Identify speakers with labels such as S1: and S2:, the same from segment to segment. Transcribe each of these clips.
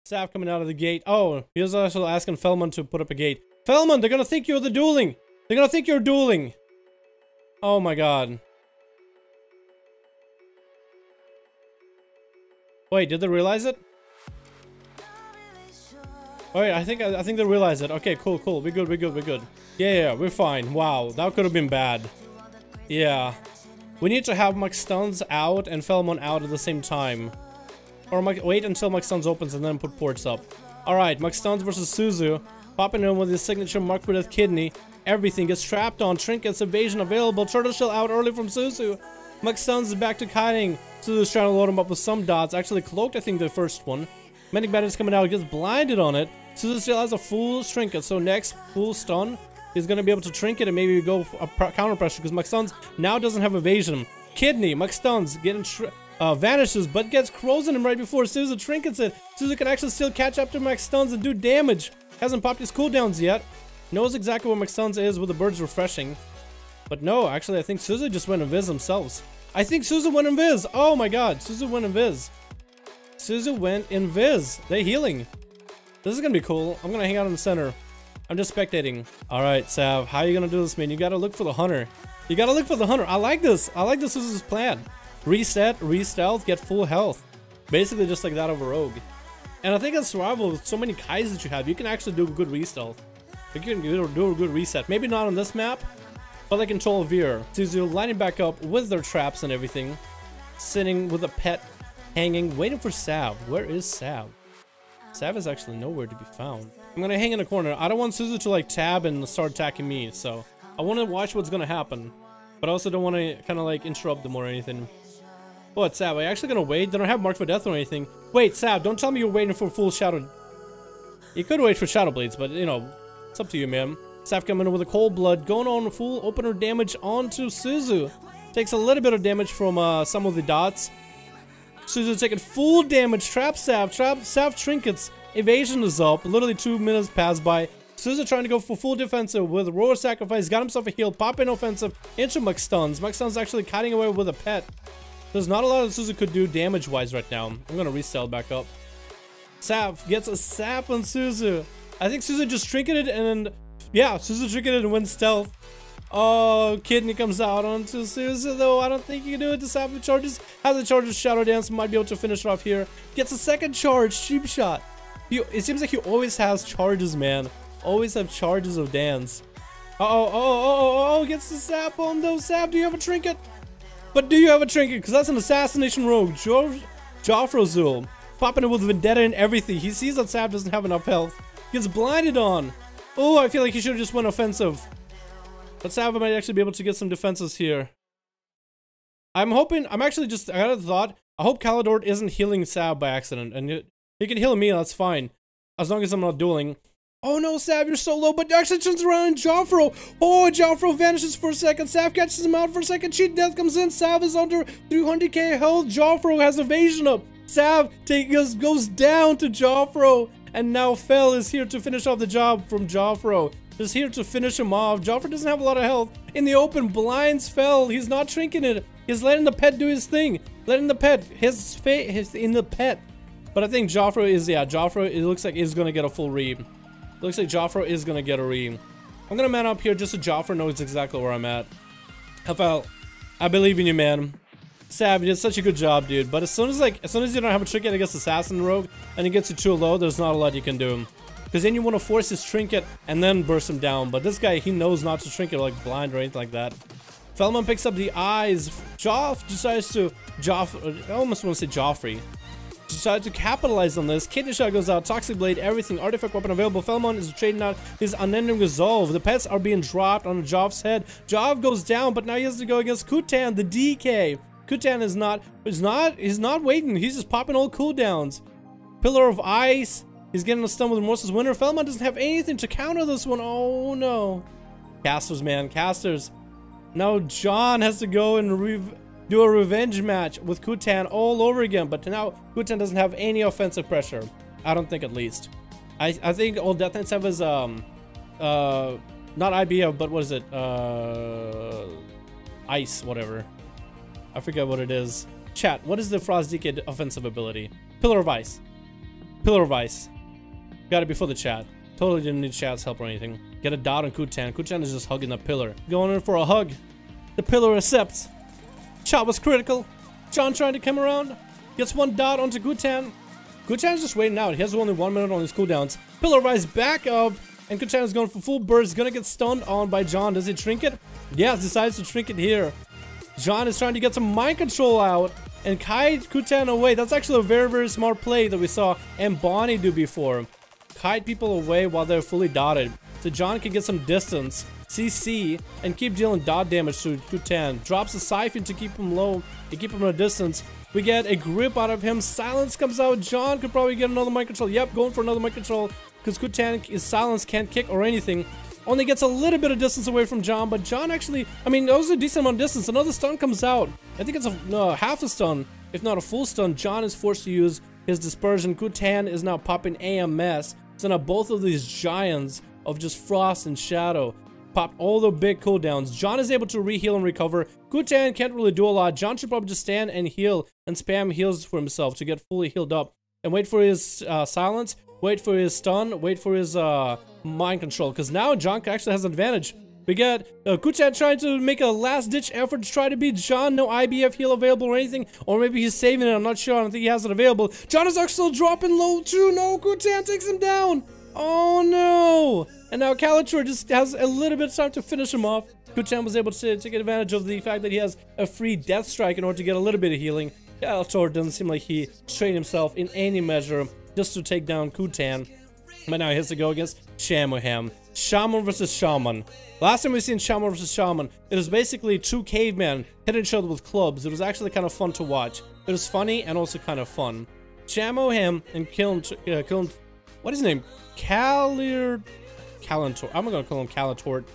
S1: Staff coming out of the gate. Oh, he was also asking Felman to put up a gate. Felman, they're gonna think you're the dueling. They're gonna think you're dueling. Oh my god. Wait, did they realize it? Oh wait, I think they realized it. Okay, cool. We're good. Yeah, we're fine. Wow, that could have been bad. Yeah. We need to have McStuns out and Felmon out at the same time. Or wait until McStuns opens and then put ports up. Alright, McStuns versus Suzu. Popping in with his signature mark for death kidney. Everything gets trapped on. Trinkets, evasion available. Turtle shell out early from Suzu. McStuns is back to kiting. Suzu's trying to load him up with some dots. Actually cloaked, I think, the first one. Medic Bandit's coming out. Gets blinded on it. Suzu still has a full trinket. So next full stun, he's going to be able to trinket and maybe go for a counter pressure. Because McStuns now doesn't have evasion. Kidney, McStuns getting vanishes, but gets crows in him right before Suzu trinkets it. Suzu can actually still catch up to McStuns and do damage. Hasn't popped his cooldowns yet. Knows exactly where McStuns is with the birds refreshing. But no, actually I think Suzu just went invis themselves. I think Suzu went invis. Oh my god, Suzu went invis. Suzu went invis. They're healing. This is gonna be cool. I'm gonna hang out in the center. I'm just spectating. Alright, Sav, how are you gonna do this, man? You gotta look for the hunter. You gotta look for the hunter. I like this. I like this Suzu's plan. Reset, re-stealth, get full health. Basically just like that of a rogue. And I think in survival, with so many Kais that you have, you can actually do a good re-stealth. You can do a good reset. Maybe not on this map, but like in Tolvir. Suzu lining back up with their traps and everything. Sitting with a pet hanging, waiting for Sav. Where is Sav? Sav is actually nowhere to be found. I'm gonna hang in a corner. I don't want Suzu to like tab and start attacking me, so I want to watch what's gonna happen. But I also don't want to kind of like interrupt them or anything. What, Sav? Are you actually gonna wait? They don't have Mark for Death or anything. Wait, Sav, don't tell me you're waiting for full Shadow. You could wait for Shadow Blades, but you know, it's up to you, man. Sav coming in with a cold blood, going on full opener damage onto Suzu. Takes a little bit of damage from some of the dots. Suzu taking full damage. Trap Sav trinkets. Evasion is up. Literally 2 minutes pass by. Suzu trying to go for full defensive with Roar Sacrifice. Got himself a heal. Pop in offensive into McStuns. McStuns actually cutting away with a pet. There's not a lot that Suzu could do damage-wise right now. I'm gonna resell back up. Sav gets a sap on Suzu. I think Suzu just trinketed and yeah, Suzu trinketed and went stealth. Oh, Kidney comes out onto Suzu though. I don't think you can do it to sap the charges. Has the charges Shadow Dance, might be able to finish it off here. Gets a second charge, cheap shot. It seems like he always has charges, man. Always have charges of dance. Oh, gets the sap on though. Sap, do you have a trinket? But do you have a trinket? Because that's an Assassination Rogue. Joffrozul. Popping it with Vendetta and everything. He sees that Sap doesn't have enough health. Gets blinded on. Oh, I feel like he should have just went offensive. But Sap might actually be able to get some defenses here. I'm hoping, I got a thought. I hope Calatort isn't healing Sap by accident. And he can heal me, that's fine. As long as I'm not dueling. Oh no, Sav, you're so low, but actually turns around and Joffro. Oh, Joffro vanishes for a second. Sav catches him out for a second. Cheat Death comes in. Sav is under 300k health. Joffro has evasion up. Sav goes down to Joffro. And now Fel is here to finish off the job from Joffro. Is here to finish him off. Joffro doesn't have a lot of health. In the open, blinds Fel. He's not shrinking it. He's letting the pet do his thing. Letting the pet, his fate is in the pet. But I think Joffro is, yeah, Joffro, it looks like is going to get a full read. Looks like Joffro is gonna get a ream. I'm gonna man up here just so Joffro knows exactly where I'm at. Fel, I believe in you, man. Sav, you did such a good job, dude. But as soon as you don't have a trinket against Assassin Rogue and he gets you too low, there's not a lot you can do. Because then you want to force his trinket and then burst him down. But this guy, he knows not to trinket like blind or anything like that. Felman picks up the eyes. Joff decides to I almost want to say Joffrey. Decided to capitalize on this. Kidney Shot goes out, Toxic Blade, everything, artifact weapon available. Felmon is trading out his unending resolve. The pets are being dropped on Joff's head. Joff goes down, but now he has to go against Kutan, the DK. Kutan is not waiting. He's just popping all cooldowns. Pillar of Ice. He's getting a stun with Remorseless Winter. Felmon doesn't have anything to counter this one. Oh no. Casters, man, casters. Now John has to go and do a revenge match with Kutan all over again, but now Kutan doesn't have any offensive pressure. I don't think, at least. I think all Death Knights have is not IBF, but what is it? Ice, whatever. I forget what it is. Chat, what is the Frost DK offensive ability? Pillar of Ice. Pillar of Ice. Got it before the chat. Totally didn't need chat's help or anything. Get a dot on Kutan. Kutan is just hugging the pillar. Going in for a hug. The pillar accepts. Shot was critical. John trying to come around. Gets one dot onto Kutan. Kutan's just waiting out. He has only 1 minute on his cooldowns. Pillar rise back up. And Kutan is going for full burst. Gonna get stunned on by John. Does he trinket? Yes, decides to trinket here. John is trying to get some mind control out. And kite Kutan away. That's actually a very, very smart play that we saw and Bonnie do before. Kite people away while they're fully dotted. So John can get some distance. CC and keep dealing dot damage to Kutan. Drops a siphon to keep him low. To keep him at a distance. We get a grip out of him. Silence comes out. John could probably get another mind control. Yep, going for another mind control. Because Kutan is silence, can't kick or anything. Only gets a little bit of distance away from John. But John actually, I mean, that was a decent amount of distance. Another stun comes out. I think it's a half a stun. If not a full stun. John is forced to use his dispersion. Kutan is now popping AMS. So now both of these giants of just frost and shadow popped all the big cooldowns. John is able to re-heal and recover. Kutan can't really do a lot. John should probably just stand and heal and spam heals for himself to get fully healed up. And wait for his silence, wait for his stun, wait for his mind control. Because now John actually has an advantage. We get Kutan trying to make a last-ditch effort to try to beat John. No IBF heal available or anything. Or maybe he's saving it. I'm not sure. I don't think he has it available. John is actually dropping low too. No, Kutan takes him down. Oh no! And now Calatort just has a little bit of time to finish him off. Kutan was able to take advantage of the fact that he has a free death strike in order to get a little bit of healing. Calatort doesn't seem like he trained himself in any measure just to take down Kutan. But now he has to go against Shaman. Shaman versus Shaman. Last time we seen Shaman versus Shaman, it was basically two cavemen hitting each other with clubs. It was actually kind of fun to watch. It was funny and also kind of fun. Shaman and Kiln, what is his name? Calatort. I'm gonna call him Calatort.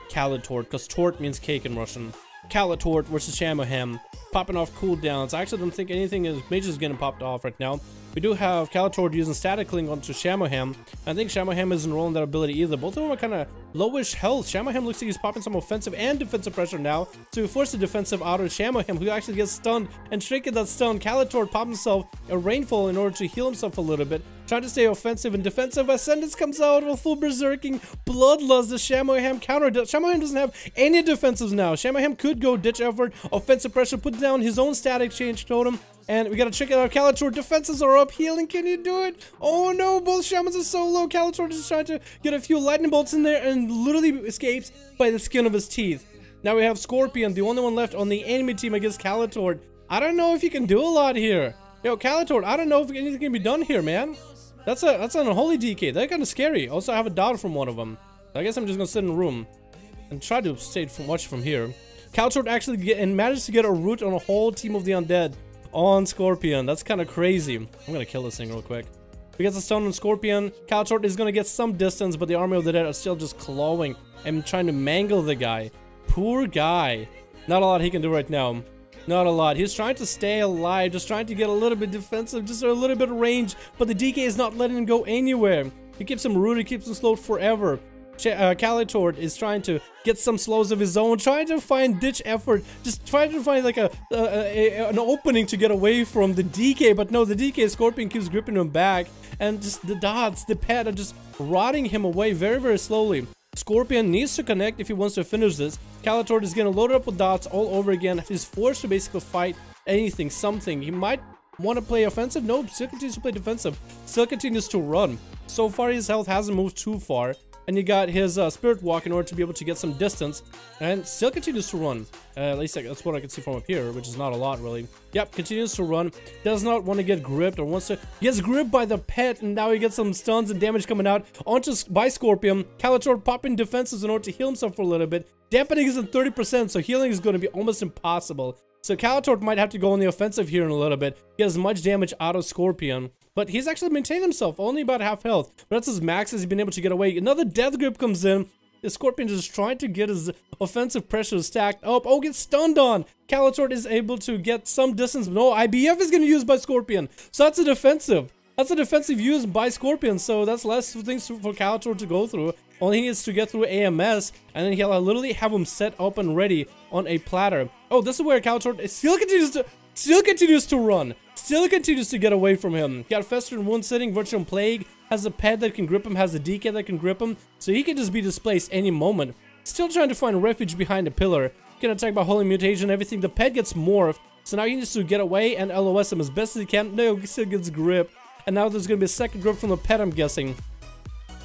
S1: Calatort, because tort means cake in Russian. Calatort versus Shaman. Popping off cooldowns. I actually don't think anything is major is getting popped off right now. We do have Calatort using static link onto Shaman. I think Shaman isn't rolling that ability either. Both of them are kind of lowish health. Shaman looks like he's popping some offensive and defensive pressure now. So we force the defensive out of Shaman, who actually gets stunned and shrinking that stun. Calatort pops himself a rainfall in order to heal himself a little bit. Trying to stay offensive and defensive. Ascendance comes out with full berserking bloodlust. The Shaman counter. Shaman doesn't have any defensives now. Shaman could go ditch effort, offensive pressure, put down his own static change totem. And we gotta check it out. Calatort defenses are up. Healing, can you do it? Oh no, both Shamans are so low. Calatort is trying to get a few lightning bolts in there and literally escapes by the skin of his teeth. Now we have Scorpion, the only one left on the enemy team against Calatort. I don't know if you can do a lot here. Yo, Calatort, I don't know if anything can be done here, man. That's an unholy DK. They're kind of scary. Also, I have a dot from one of them. I guess I'm just gonna sit in a room and try to watch from here. Calatort actually managed to get a root on a whole team of the undead on Scorpion. That's kind of crazy. I'm gonna kill this thing real quick. We get the stun on Scorpion. Calatort is gonna get some distance, but the Army of the Dead are still just clawing and trying to mangle the guy. Poor guy. Not a lot he can do right now. Not a lot. He's trying to stay alive, just trying to get a little bit defensive, just a little bit of range, but the DK is not letting him go anywhere. He keeps him rooted, keeps him slowed forever. Calatort is trying to get some slows of his own, trying to find ditch effort, just trying to find like an opening to get away from the DK, but no, the DK Scorpion keeps gripping him back, and just the dots, the pet are just rotting him away very, very slowly. Scorpion needs to connect if he wants to finish this. Calatort is gonna load it up with dots all over again. He's forced to basically fight anything, something. He might want to play offensive. No, still continues to play defensive. Still continues to run. So far, his health hasn't moved too far. And he got his Spirit Walk in order to be able to get some distance. And still continues to run. At least that's what I can see from up here, which is not a lot, really. Yep, continues to run. Does not want to get gripped or wants to... He gets gripped by the pet, and now he gets some stuns and damage coming out by Scorpion. Calatort popping defenses in order to heal himself for a little bit. Dampening is at 30%, so healing is going to be almost impossible. So Calatort might have to go on the offensive here in a little bit. He has much damage out of Scorpion. But he's actually maintained himself, only about half health. But that's his max as he's been able to get away. Another death grip comes in. The Scorpion is trying to get his offensive pressure stacked up. Oh, gets stunned on. Calatort is able to get some distance. No, IBF is going to use by Scorpion. So that's a defensive. That's a defensive use by Scorpion. So that's less things for Calatort to go through. Only he needs to get through AMS. And then he'll literally have him set up and ready on a platter. Oh, this is where Calatort still continues to run. still continues to get away from him. Got Fester and Wound Sitting, Virtual Plague, has a pet that can grip him, has a DK that can grip him, so he can just be displaced any moment. Still trying to find refuge behind a pillar. Can attack by Holy Mutation and everything. The pet gets morphed, so now he needs to get away and LOS him as best as he can. No, he still gets grip. And now there's gonna be a second grip from the pet, I'm guessing.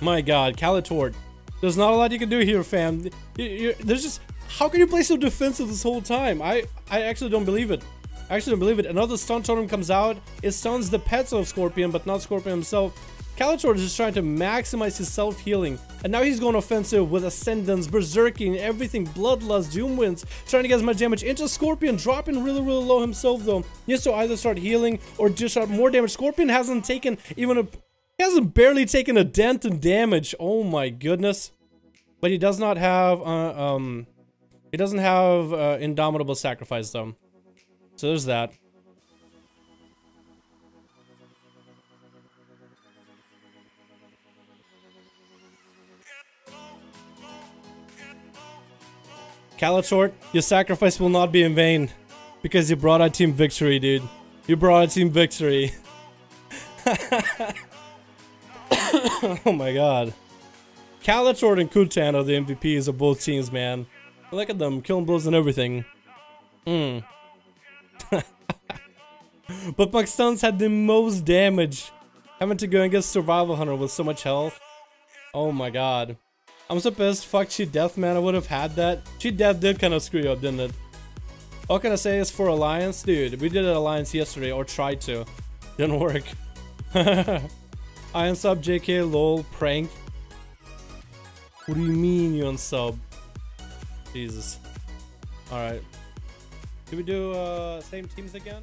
S1: My god, Calatort. There's not a lot you can do here, fam. There's just... How can you play so defensive this whole time? I actually don't believe it. I actually don't believe it. Another stun totem comes out. It stuns the pets of Scorpion, but not Scorpion himself. Calatort is just trying to maximize his self-healing. And now he's going offensive with Ascendance, Berserking, everything, Bloodlust, Doom Winds, trying to get as much damage into Scorpion, dropping really low himself though. He has to either start healing or dish out more damage. Scorpion hasn't taken even a... He hasn't barely taken a dent in damage. Oh my goodness. But he does not have, he doesn't have Indomitable Sacrifice though. So there's that. Calatort, your sacrifice will not be in vain. Because you brought our team victory, dude. You brought our team victory. Oh my god. Calatort and Coot are the MVPs of both teams, man. Look at them, killing blows and everything. But Stuns had the most damage. Having to go against Survival Hunter with so much health. Oh my god. I'm so pissed. Fuck Cheat Death, man. I would have had that. Cheat Death did kind of screw you up, didn't it? All can I say is for Alliance? Dude, we did an Alliance yesterday, or tried to. Didn't work. I unsub JK, lol, prank. What do you mean you unsub? Jesus. Alright. Do we do same teams again?